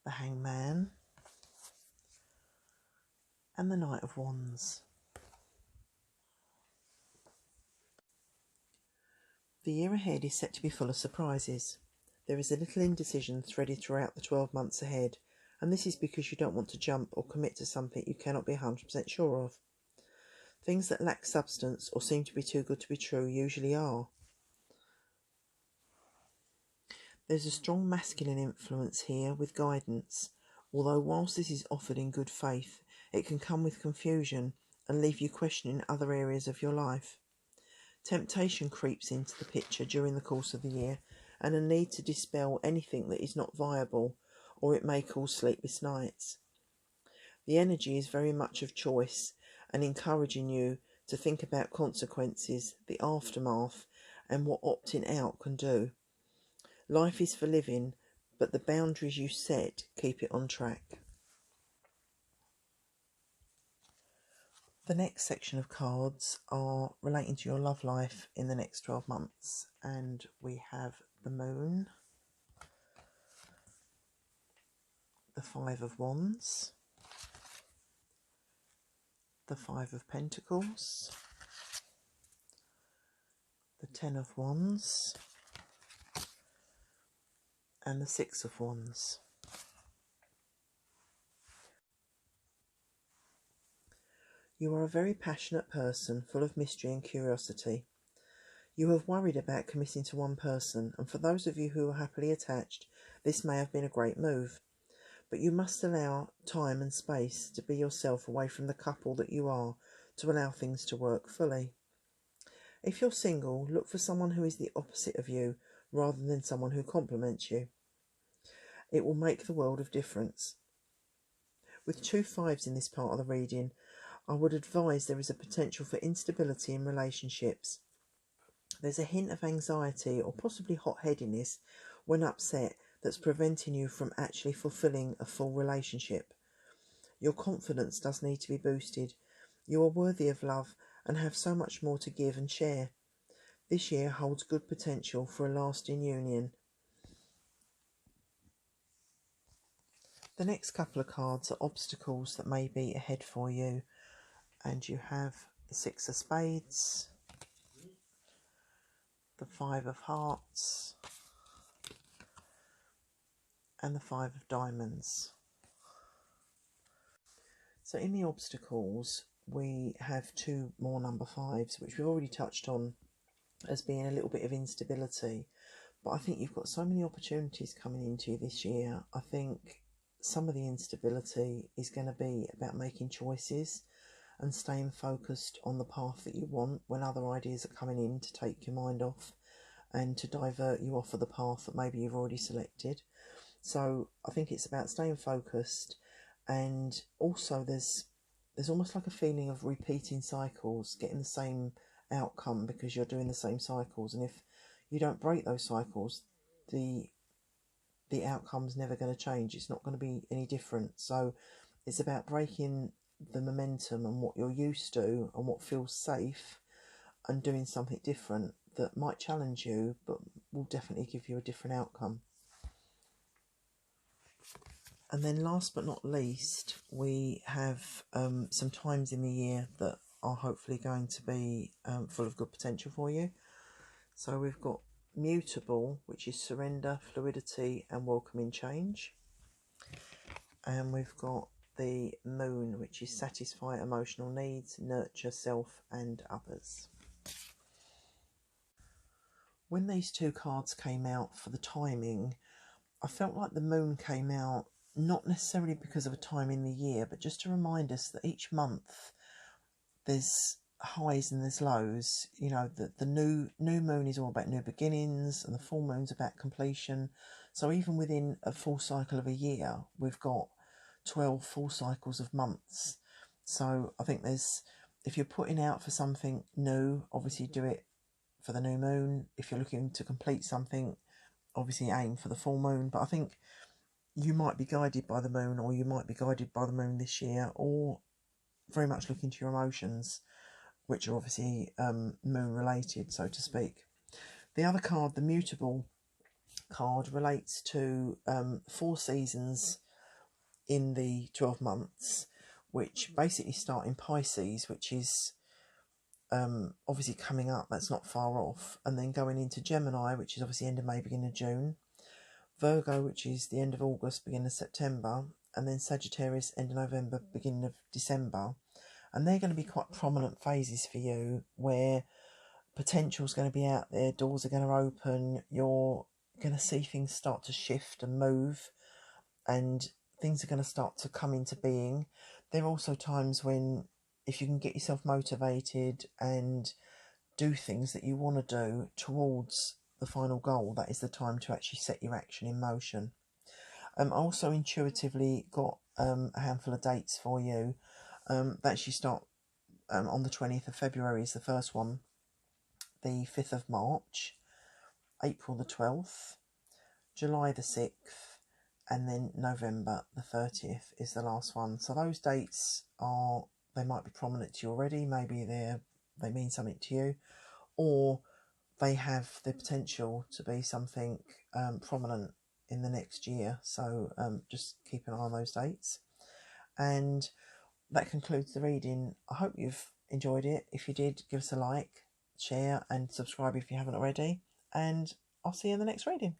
the Hangman, and the Knight of Wands. The year ahead is set to be full of surprises. There is a little indecision threaded throughout the 12 months ahead, and this is because you don't want to jump or commit to something you cannot be 100% sure of. Things that lack substance or seem to be too good to be true usually are. There's a strong masculine influence here with guidance, although whilst this is offered in good faith, it can come with confusion and leave you questioning other areas of your life. Temptation creeps into the picture during the course of the year, and a need to dispel anything that is not viable, or it may cause sleepless nights. The energy is very much of choice and encouraging you to think about consequences, the aftermath, and what opting out can do. Life is for living, but the boundaries you set keep it on track. The next section of cards are relating to your love life in the next 12 months, and we have the Moon, the Five of Wands, the Five of Pentacles, the Ten of Wands, and the Six of Wands. You are a very passionate person, full of mystery and curiosity. You have worried about committing to one person, and for those of you who are happily attached, this may have been a great move. But you must allow time and space to be yourself away from the couple that you are, to allow things to work fully. If you're single, look for someone who is the opposite of you, rather than someone who complements you. It will make the world of difference. With 2 5s in this part of the reading, I would advise there is a potential for instability in relationships. There's a hint of anxiety or possibly hot-headedness when upset that's preventing you from actually fulfilling a full relationship. Your confidence does need to be boosted. You are worthy of love and have so much more to give and share. This year holds good potential for a lasting union. The next couple of cards are obstacles that may be ahead for you. And you have the Six of Spades, the Five of Hearts, and the Five of Diamonds. So in the obstacles, we have 2 more number 5s, which we've already touched on as being a little bit of instability. But I think you've got so many opportunities coming into you this year. I think some of the instability is going to be about making choices and staying focused on the path that you want when other ideas are coming in to take your mind off and to divert you off of the path that maybe you've already selected. So I think it's about staying focused, and also there's almost like a feeling of repeating cycles, getting the same outcome because you're doing the same cycles, and if you don't break those cycles, the outcome's never going to change. It's not going to be any different. So it's about breaking the momentum and what you're used to and what feels safe, and doing something different that might challenge you but will definitely give you a different outcome. And then last but not least, we have some times in the year that are hopefully going to be full of good potential for you. So we've got mutable, which is surrender, fluidity and welcoming change. And we've got the moon, which is satisfy emotional needs, nurture self and others. When these two cards came out for the timing, I felt like the moon came out not necessarily because of a time in the year, but just to remind us that each month there's highs and there's lows. You know, the new moon is all about new beginnings, and the full moon's about completion. So even within a full cycle of a year, we've got 12 full cycles of months. So I think if you're putting out for something new, obviously do it for the new moon. If you're looking to complete something, obviously aim for the full moon. But I think you might be guided by the moon, or you might be guided by the moon this year, or very much look into your emotions, which are obviously moon related, so to speak. The other card, the mutable card, relates to 4 seasons in the 12 months, which basically start in Pisces, which is obviously coming up, that's not far off, and then going into Gemini, which is obviously end of May, beginning of June, Virgo, which is the end of August, beginning of September, and then Sagittarius, end of November, beginning of December. And they're going to be quite prominent phases for you, where potential's going to be out there, doors are going to open, you're going to see things start to shift and move, and things are going to start to come into being. There are also times when, if you can get yourself motivated and do things that you want to do towards the final goal, that is the time to actually set your action in motion. I also intuitively got a handful of dates for you that actually start on the 20th of February is the first one, the 5th of March, April the 12th, July the 6th, and then November the 30th is the last one. So those dates they might be prominent to you already, maybe they mean something to you, or they have the potential to be something prominent in the next year. So just keep an eye on those dates. And that concludes the reading. I hope you've enjoyed it. If you did, give us a like, share and subscribe if you haven't already. And I'll see you in the next reading.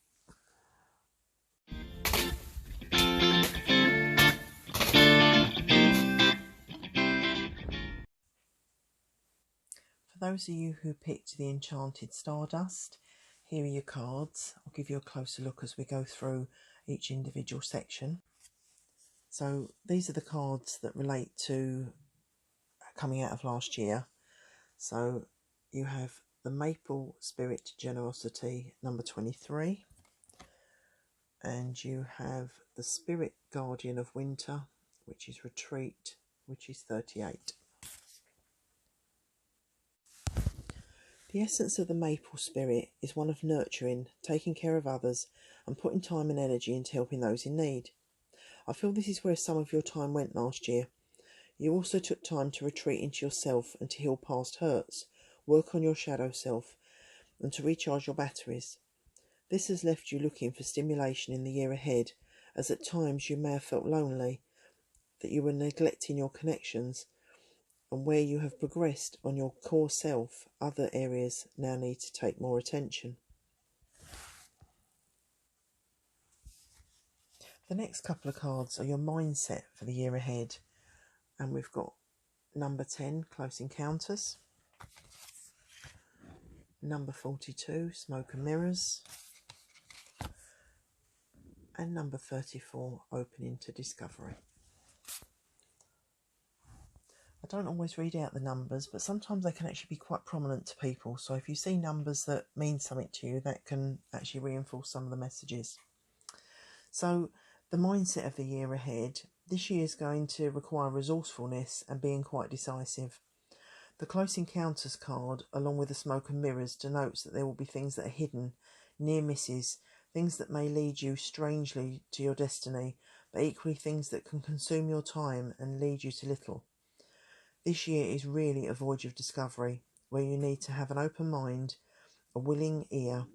For those of you who picked the Enchanted Stardust, here are your cards. I'll give you a closer look as we go through each individual section. So these are the cards that relate to coming out of last year. So you have the Maple Spirit Generosity, number 23. And you have the Spirit Guardian of Winter, which is Retreat, which is 38. The essence of the Maple Spirit is one of nurturing, taking care of others, and putting time and energy into helping those in need. I feel this is where some of your time went last year. You also took time to retreat into yourself and to heal past hurts, work on your shadow self, and to recharge your batteries. This has left you looking for stimulation in the year ahead, as at times you may have felt lonely, that you were neglecting your connections, and where you have progressed on your core self, other areas now need to take more attention. The next couple of cards are your mindset for the year ahead, and we've got number 10, Close Encounters, number 42, Smoke and Mirrors, and number 34, Opening to Discovery. I don't always read out the numbers, but sometimes they can actually be quite prominent to people. So if you see numbers that mean something to you, that can actually reinforce some of the messages. So the mindset of the year ahead, this year is going to require resourcefulness and being quite decisive. The Close Encounters card, along with the Smoke and Mirrors, denotes that there will be things that are hidden, near misses, things that may lead you strangely to your destiny, but equally things that can consume your time and lead you to little. This year is really a voyage of discovery, where you need to have an open mind, a willing ear,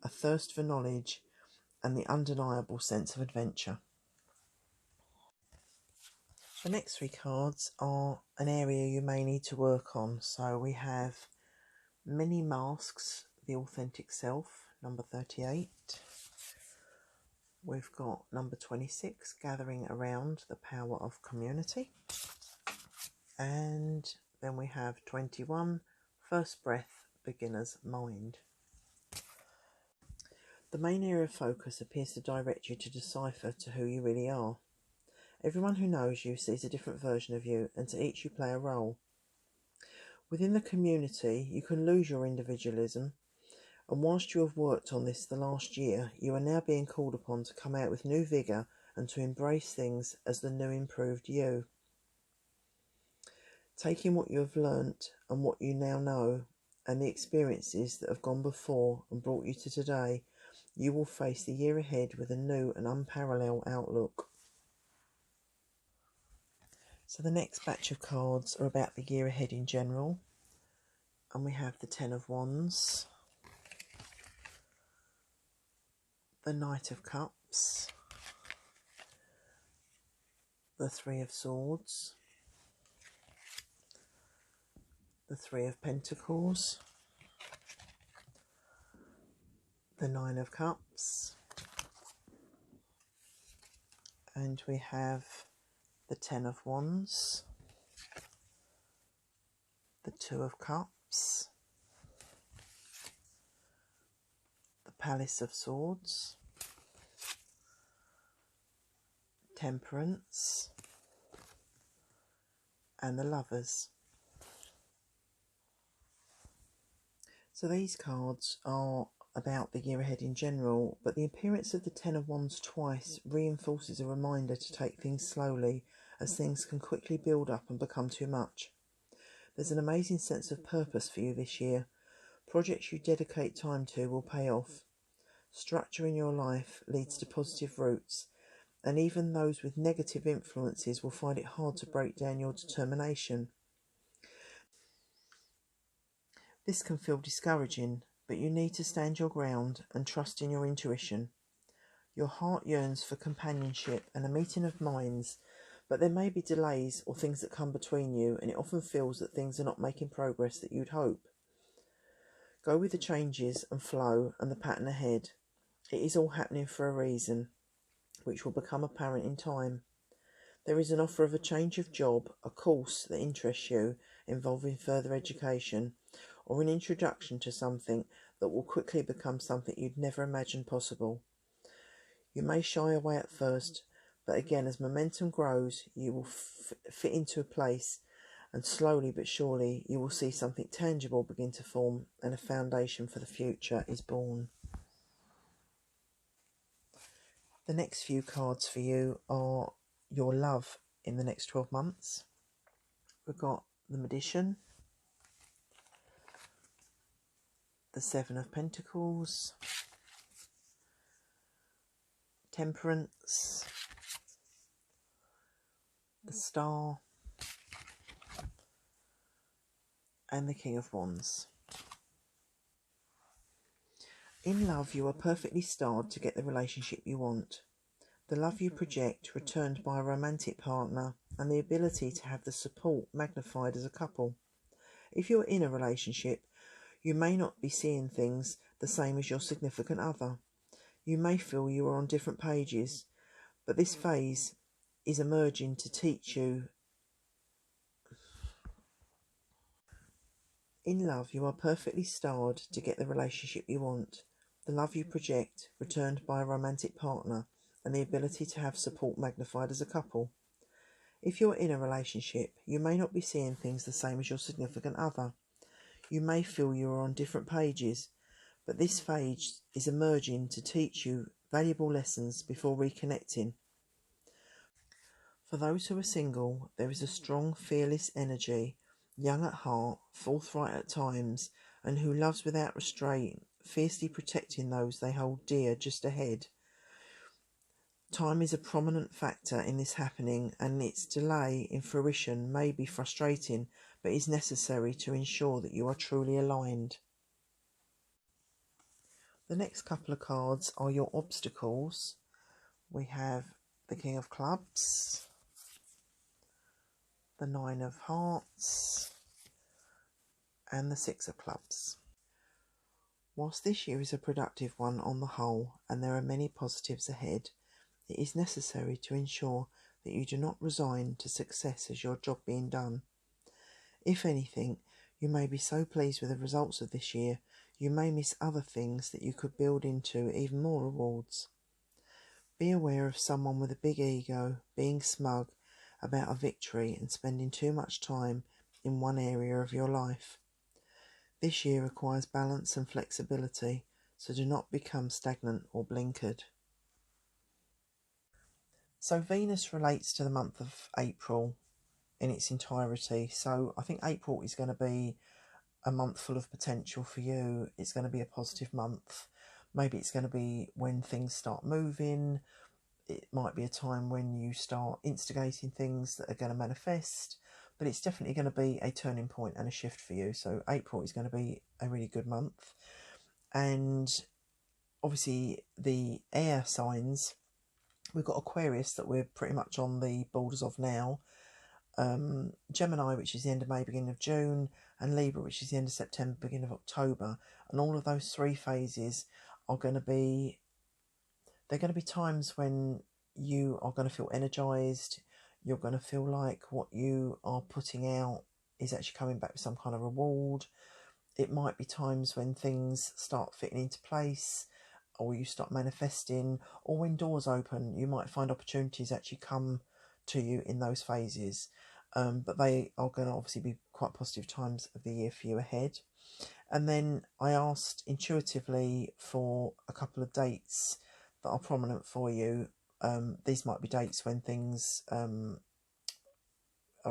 a thirst for knowledge, and the undeniable sense of adventure. The next three cards are an area you may need to work on. So we have Many Masks, the Authentic Self, number 38. We've got number 26, Gathering Around, the Power of Community. And then we have 21, First Breath, Beginner's Mind. The main area of focus appears to direct you to decipher to who you really are. Everyone who knows you sees a different version of you, and to each you play a role. Within the community, you can lose your individualism, and whilst you have worked on this the last year, you are now being called upon to come out with new vigour and to embrace things as the new improved you. Taking what you have learnt and what you now know, and the experiences that have gone before and brought you to today, you will face the year ahead with a new and unparalleled outlook. So the next batch of cards are about the year ahead in general, and we have the Ten of Wands, the Knight of Cups, the Three of Swords, the Three of Pentacles, the Nine of Cups, and we have the Ten of Wands, the Two of Cups, the Palace of Swords, Temperance, and the Lovers. So these cards are about the year ahead in general, but the appearance of the Ten of Wands twice reinforces a reminder to take things slowly, as things can quickly build up and become too much. There's an amazing sense of purpose for you this year. Projects you dedicate time to will pay off. Structure in your life leads to positive roots, and even those with negative influences will find it hard to break down your determination. This can feel discouraging, but you need to stand your ground and trust in your intuition. Your heart yearns for companionship and a meeting of minds, but there may be delays or things that come between you, and it often feels that things are not making progress that you'd hope. Go with the changes and flow and the pattern ahead. It is all happening for a reason, which will become apparent in time. There is an offer of a change of job, a course that interests you, involving further education, or an introduction to something that will quickly become something you'd never imagined possible. You may shy away at first, but again, as momentum grows, you will fit into a place, and slowly but surely you will see something tangible begin to form, and a foundation for the future is born. The next few cards for you are your love in the next 12 months. We've got the Magician, the Seven of Pentacles, Temperance, the Star, and the King of Wands. In love, you are perfectly starred to get the relationship you want. The love you project returned by a romantic partner, and the ability to have the support magnified as a couple. If you're in a relationship, you may not be seeing things the same as your significant other. You may feel you are on different pages, but this phase is emerging to teach you. In love, you are perfectly starred to get the relationship you want. The love you project, returned by a romantic partner, and the ability to have support magnified as a couple. If you're in a relationship, you may not be seeing things the same as your significant other. You may feel you are on different pages, but this phase is emerging to teach you valuable lessons before reconnecting. For those who are single, there is a strong, fearless energy, young at heart, forthright at times, and who loves without restraint, fiercely protecting those they hold dear just ahead. Time is a prominent factor in this happening, and its delay in fruition may be frustrating, but is necessary to ensure that you are truly aligned. The next couple of cards are your obstacles. We have the King of Clubs, the Nine of Hearts, and the Six of Clubs. Whilst this year is a productive one on the whole, and there are many positives ahead, it is necessary to ensure that you do not resign to success as your job being done. If anything, you may be so pleased with the results of this year, you may miss other things that you could build into even more rewards. Be aware of someone with a big ego being smug about a victory and spending too much time in one area of your life. This year requires balance and flexibility, so do not become stagnant or blinkered. So Venus relates to the month of April in its entirety. So I think April is going to be a month full of potential for you. It's going to be a positive month. Maybe it's going to be when things start moving. It might be a time when you start instigating things that are going to manifest, but it's definitely going to be a turning point and a shift for you. So April is going to be a really good month. And obviously the air signs, we've got Aquarius that we're pretty much on the borders of now, Gemini, which is the end of May, beginning of June, and Libra, which is the end of September, beginning of October. And all of those three phases are going to be, they're going to be times when you are going to feel energized. You're going to feel like what you are putting out is actually coming back with some kind of reward. It might be times when things start fitting into place, or you start manifesting, or when doors open, you might find opportunities actually come to you in those phases. But they are going to obviously be quite positive times of the year for you ahead. And then I asked intuitively for a couple of dates that are prominent for you. These might be dates when things are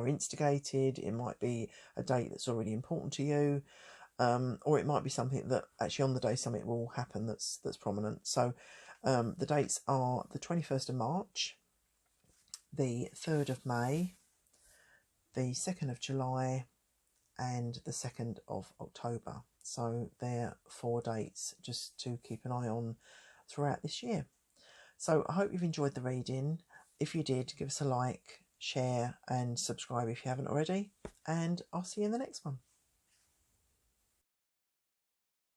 instigated. It might be a date that's already important to you, or it might be something that actually on the day something will happen that's prominent. So the dates are the 21st of March, the 3rd of May, the 2nd of July, and the 2nd of October. So they're 4 dates just to keep an eye on throughout this year. So I hope you've enjoyed the reading. If you did, give us a like, share and subscribe if you haven't already, and I'll see you in the next one.